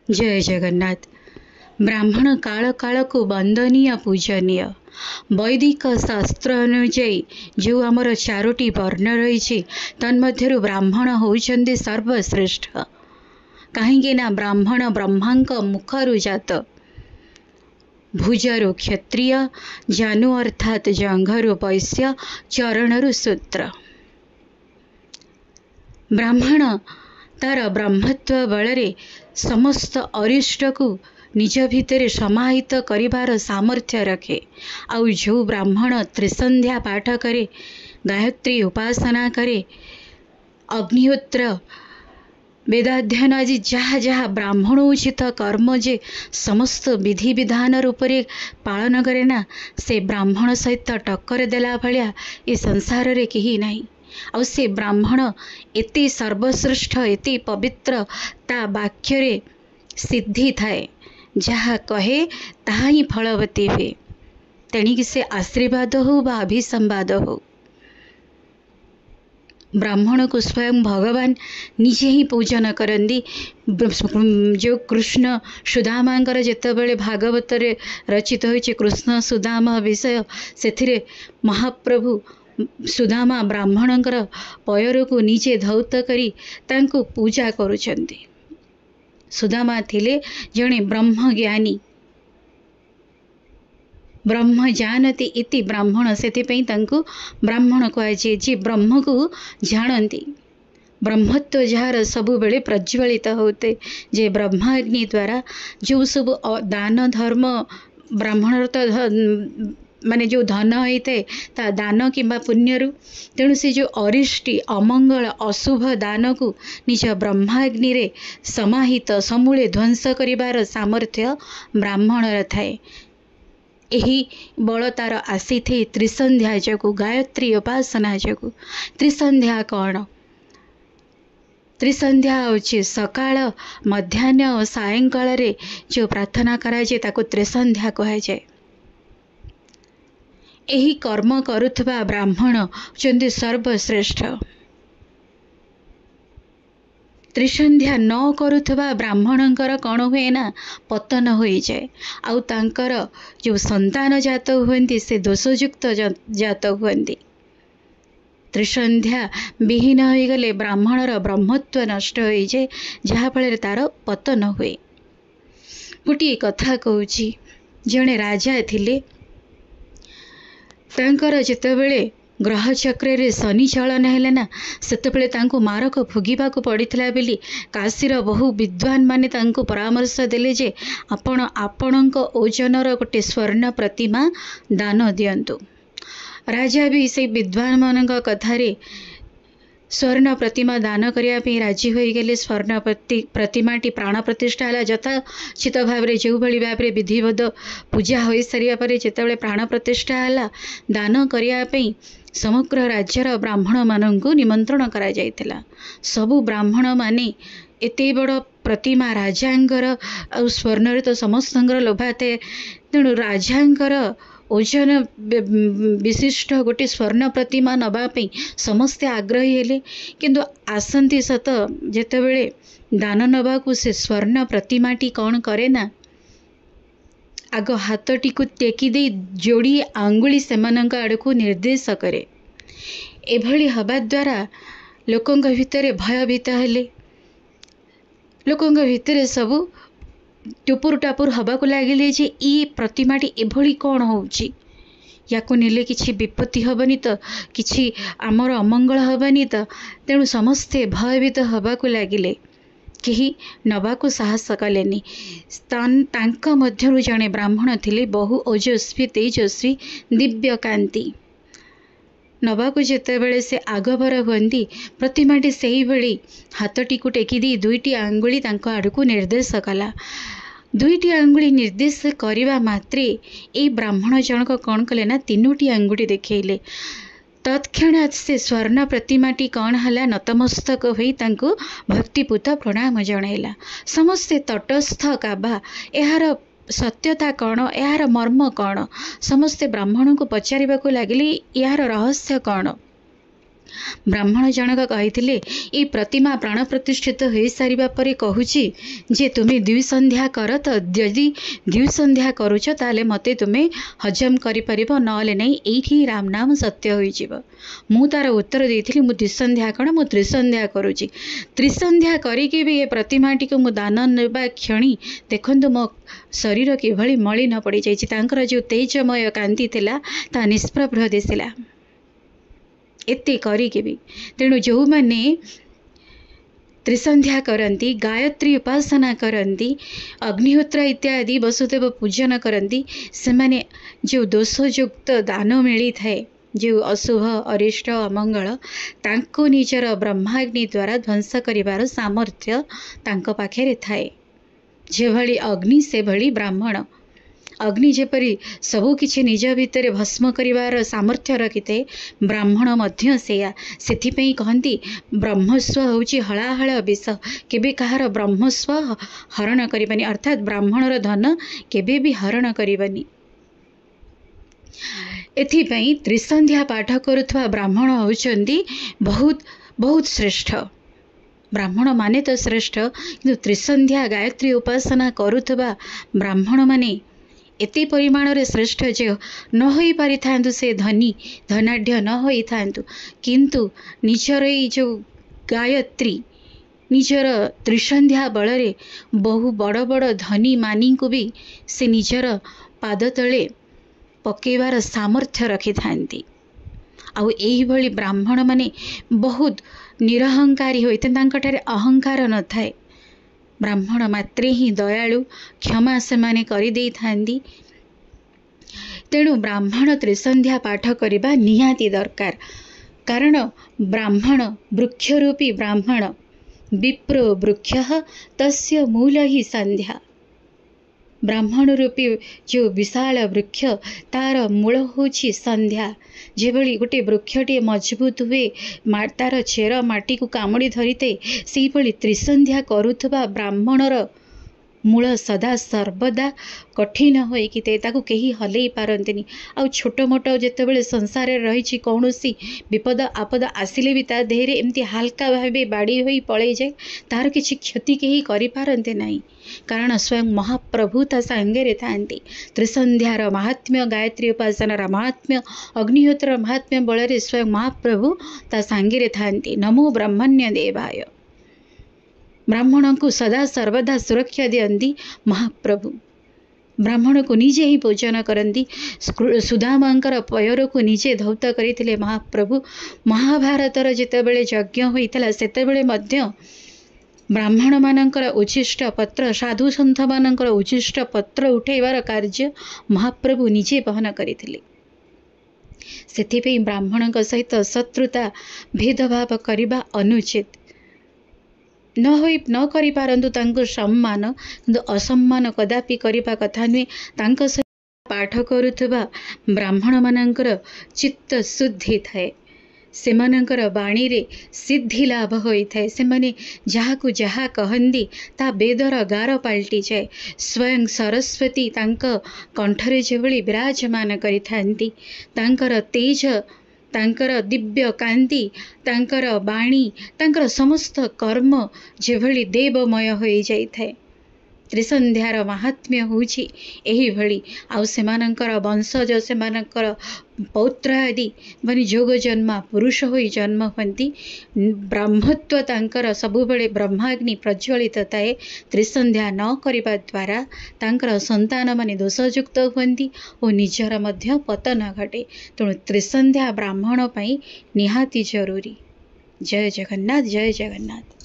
जय जगन्नाथ। ब्राह्मण काल काल को वंदनीय पूजनीय। वैदिक शास्त्र अनुଯାयी जो आमर चारोटी वर्ण रही तन्मध्यरु ब्राह्मण होउछन्ति सर्वश्रेष्ठ। कहीं ना ब्राह्मण ब्रह्मांक मुखरु जात, भुजरु क्षत्रिय, जानु अर्थात जंघरु वैश्य, चरणरु शूद्र। ब्राह्मण तार ब्रह्मत्व बलरे समस्त अरिष्ट को निज भितर समाहित करिवार सामर्थ्य रखे। आउ जो ब्राह्मण त्रिसंध्या पाठ करे, गायत्री उपासना करे, अग्निहोत्र वेदाध्ययन आदि जहाँ जहाँ ब्राह्मण उचित कर्म जे समस्त विधि विधान रूपरे पालन करे ना, से ब्राह्मण सहित टक्कर देला भलिया ए संसार रे केही नहीं। आ से ब्राह्मण एते सर्वश्रेष्ठ एते पवित्र, ता वाक्य रे सिद्धि थाए, जहाँ कहे ताहा ही फलवती हुए। तेणिक से आशीर्वाद हो बा अभिसंवाद हो, ब्राह्मण को स्वयं भगवान निजे ही पूजन करती। जो कृष्ण सुदामांकर जेतेबेले भागवत रे रचित होइछे कृष्ण सुदामा विषय, सेथिरे महाप्रभु सुदामा ब्राह्मणंकर पयर को निजे धौत करी तांको पूजा करुछन्ति। सुदामा थिले जणे ब्रह्म ज्ञानी, ब्रह्म जानती इति ब्राह्मण, सेथिपई तांको ब्राह्मण कहुए। जे ब्रह्म को जानती, ब्रह्मत्व जार सबु बेले प्रज्वलित होते, जे ब्रह्माग्नि द्वारा जो सब दान धर्म ब्राह्मण माने जो धन होते ता दान किंबा पुण्यरु, तेणु से जो अरिष्टि अमंगल अशुभ दान को निज ब्रह्माग्नि रे समाहित समूले ध्वंस करिवार सामर्थ्य ब्राह्मण थाए। एही बल तार आसी थे त्रिसंध्या जगु, गायत्री उपासना जगु। त्रिसंध्या कौन? त्रिसंध्या होची सकाळ मध्याह्न और सायंकाल रे जो प्रार्थना कराए ताको त्रिसंध्या कहा जाए। एही कर्म करुथबा ब्राह्मण चंदी सर्वश्रेष्ठ। त्रिसंध्या न करुथबा ब्राह्मणंकर कौन हुए ना, पतन हो जाए। आउ तांकर जो संतान जात हुअन्ति से दोषयुक्त जात हुअन्ति। त्रिसंध्या विहीन हो गले ब्राह्मणर ब्रह्मत्व नष्ट हो जाए, जहा फल तार पतन हुए। गोटे कथा कहूची, जणे राजा थिले, तांकर जेतेबेले ग्रह चक्र रे शनि चलन हेले ना, सेतेबेले तांको मारक भोगिबा को पड़िथिला बेली काशीर बहु विद्वान माने तांको परामर्श देले जे आपण आपणक ओजनर गोटे स्वर्ण प्रतिमा दान दियंतु। राजा भी से विद्वान मानक कथारे स्वर्ण प्रतिमा दान करिया पे राजी होई गेले। स्वर्ण प्रतिमाटी प्राण प्रतिष्ठा हला यथाचित भाव रे जो भली भाव रे विधिवत पूजा होई सारिया परे जेतेबेले प्राण प्रतिष्ठा हला, दान करिया पे समग्र राज्यर ब्राह्मण मानंकु निमंत्रण करा जायतिला। सबु ब्राह्मण माने एते बड़ प्रतिमा राजांकर आ स्वर्ण रे तो समस्तंकर लोभाते, तेणु राजांकर ओजन विशिष्ट गोटे स्वर्ण प्रतिमा नबापी समस्ते आग्रही हेले। किंतु आसंती सत जेतेबेले दान नबाकू से स्वर्ण प्रतिमाटी कौन करे ना, आग हाथटी को टेकी दे जोड़ी आंगुली सेमानंक आड़कू निर्देश करे। एभली हवा द्वारा लोकंक भितरे भयभीत हेले। लोकंक भितरे सबू टुपुर टापुर हवा को लगिले जे ई प्रतिमाटी एभली कौन होउची, याको नेले किछि विपत्ति हबनी तो, किछि आमर अमंगल हबनी तो। तेणु समस्ते भयभीत हवा को लगिले, केही नबाकू साहस कलेनी। तांका मध्यरु जणे ब्राह्मण थिले, बहु ओजस्वी तेजस्वी दिव्य कांति। नबाकू जेतेबेले से आगभर हुअन्ति, प्रतिमाटी सेही भली हाथटी को टेकी दी दुईटी आंगुली तांको आड़कू निर्देश कला। दुईटी आंगुली निर्देश करिबा मात्रे ए ब्राह्मण जनक कौन कले ना, तीनोटी आंगुली देखेले। तत्क्षणात से स्वर्ण प्रतिमाटी कौन हला, नतमस्तक होई तांको भक्तिपूत प्रणाम जणैला। समस्ते तटस्थ काबा, एहार सत्यता कौन, यार मर्म कौन, समस्ते ब्राह्मण को पचारिबा को लागिले यार रहस्य कौन। ब्राह्मण जनक कहिथिले ए प्रतिमा प्राण प्रतिष्ठित हो सारिबा परे कहूची जे तुम्हें द्वि संध्या कर तो यदि द्वि संध्या करूछ ताले मते तुम्हें हजम करि परिबो नले नै एठी राम नाम सत्य होई जीव। मु तार उत्तर देइथिली मु द्विसंध्या कण मु त्रिसंध्या करूची। त्रिसंध्या करिके भी ए प्रतिमाटी को मु दान नेबा क्षणी देखंतु मो शरीर किभଳି मलिन पड़ी जाइछि। तांकर जो तेजमय कांति थिला ता निष्प्रभ दिसिला एते करिके भी। तेणु जो माने त्रिसंध्या करती, गायत्री उपासना करती, अग्निहोत्र इत्यादि वसुदेव पूजन करती, से माने जो दोषयुक्त दान मिली थाए, जो अशुभ अरिष्ट अमंगल तांको निजर ब्रह्माग्नि द्वारा ध्वंस करिवार सामर्थ्य तांको पाखेरे थाए। जे भली अग्नि से भली ब्राह्मण। अग्नि जेपरी सबु किछि निज भितर भस्म करिवार सामर्थ्य रखिते ब्राह्मण मध्य सेया। सेथिपई कहंती ब्रह्मस्व होउची हलाहल विष, केबे कहार ब्रह्मस्व हरण करिबानी, अर्थात ब्राह्मणर धन केबे भी हरण करिबानी। एथिपई त्रिसंध्या पाठ करुथवा ब्राह्मण होउचंदी बहुत बहुत श्रेष्ठ। ब्राह्मण माने तो श्रेष्ठ, किंतु त्रिसंध्या गायत्री उपासना करुथवा ब्राह्मण माने एते परिमाण रे श्रेष्ठ जे न होई पारि थांतु, से धनी धनाढ्य न होई थांतु, किंतु निजर ई जो गायत्री निजर त्रिसंध्या बलरे बहु बड़ बड़ धनी मानी को भी से निजर पाद तले पकेवार सामर्थ्य रखि थांती। आउ एही भली ब्राह्मण माने बहुत निरहंकारी होइते, तांकठारे अहंकार न थाए। ब्राह्मण मात्रे ही दयालु, क्षमा से माने करि देई थांदी। तेणु ब्राह्मण त्रिसंध्या पाठ करिबा निहाती दरकार। कारण ब्राह्मण वृक्षरूपी ब्राह्मण विप्रो वृक्षः तस्य मूल ही संध्या। ब्राह्मण रूपी जो विशाल वृक्ष तार मूल होछि संध्या। जेभली गोटे वृक्षटे मजबूत हुए तार चेर माटी को कामुड़ी धरिते, सेही भली त्रिसंध्या करुथबा ब्राह्मणर मूल सदा सर्वदा कठिन होइकि ताकू केही हलेई पारंतिनी। आ छोट मोट जेतेबेले संसार रही कौनसी विपद आपद आसिले भी ता देहरे एमती हाल्का भावे बाड़ी होई पळेई जाए, तार किछि क्षति केही करि पारंते नाही। कारण स्वयं महाप्रभु ता सांगेरे थांती। त्रिसंध्यार महात्म्य, गायत्री उपासनार महात्म्य, अग्निहोत्र महात्म्य बलरे स्वयं महाप्रभु ता सांगेरे थांती। नमो ब्रह्मण्य देवाय। ब्राह्मण को सदा सर्वदा सुरक्षा दियंती महाप्रभु। ब्राह्मण को निजे ही पूजन करती। सुदामांकर पयर को निजे धौत करते महाप्रभु। महाभारतर जेतेबेले यज्ञ होइतला सेतेबेले मध्य ब्राह्मण मानकर उच्छिष्ट पत्र, साधु सन्थ मानकर उच्छिष्ट पत्र उठेबार कार्य महाप्रभु निजे वहन करथिले। सेथिपई ब्राह्मण सहित शत्रुता भेदभाव करिबा अनुचित। न करि पारंतु तांको सम्मान, किंतु असम्मान कदापि करिबा कथा नुहे। तांको सहित पाठ करुथबा ब्राह्मण मानकर चित्त शुद्धि थाए, सेमानंकर बाणी रे सिद्धि लाभ होई थाए। सेमाने जाहाकु जहा कहंदी ता वेदर गार पाल्टी जाए। स्वयं सरस्वती तांक कंठरे जेभली विराजमान करि थांती। तांकर तेज, तांकर दिव्य कांति, तांकर बाणी, तांकर समस्त कर्म जेभली देवमय होई जाई थाए। त्रिसंध्यार महात्म्य होछि एही भली। आउ सेमानंकर वंशज, सेमानंकर पौत्र आदि माने जोग जन्मा पुरुष होई जन्म हुंती। ब्रह्मत्व तांकर सबुबेले ब्रह्माग्नि प्रज्वलित थाए। त्रिसंध्या न करिबा द्वारा तांकर संतान माने दोषयुक्त हुंती और निजर मध्य पतन घटे। तेणु त्रिसंध्या ब्राह्मण पई निहाती जरूरी। जय जगन्नाथ, जय जगन्नाथ।